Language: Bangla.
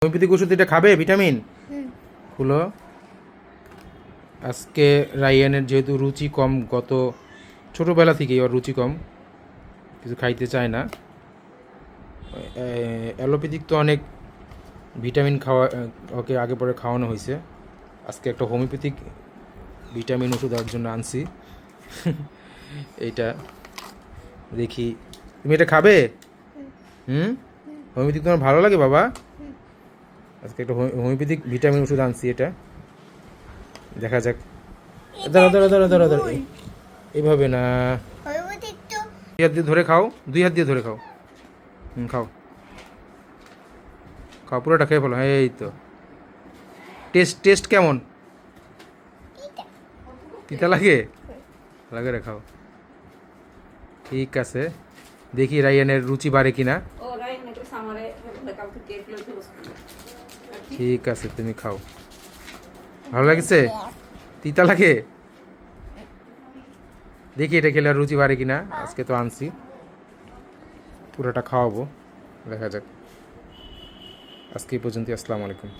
হোমিওপ্যাথিক ওষুধ এটা খাবে ভিটামিন খুলো। আজকে রাইয়ানের যেহেতু রুচি কম, গত ছোটোবেলা থেকেই ওর রুচি কম, কিছু খাইতে চায় না। অ্যালোপ্যাথিক তো অনেক ভিটামিন খাওয়া ওকে আগে পরে খাওয়ানো হয়েছে। আজকে একটা হোমিওপ্যাথিক ভিটামিন ওষুধ ওর জন্য আনছি। এইটা দেখি, তুমি এটা খাবে? হোমিওপ্যাথিক তোমার ভালো লাগে বাবা? আজকে একটা হোমিওপ্যাথিক ভিটামিন ওষুধ আনছি, এটা দেখা যাক। দাঁড়া দাঁড়া দাঁড়া দাঁড়া দাঁড়া, এইভাবে না, দুই হাত দিয়ে ধরে খাও, দুই হাত দিয়ে ধরে খাও। খাও খাও, পুরোটা খেয়ে ফেলো। এই তো, টেস্ট টেস্ট কেমন? তিতা লাগে? লাগে রে, খাও। ঠিক আছে, দেখি রাইয়ানের রুচি বাড়ে কিনা। ঠিক আছে, তুমি খাও। ভালো লাগছে? তিতা লাগে? দেখি এটা খেলে আর রুচি বাড়ে কিনা। আজকে তো আনছি, পুরোটা খাওয়াবো, দেখা যাক। আজকে এই পর্যন্ত, আসসালামু আলাইকুম।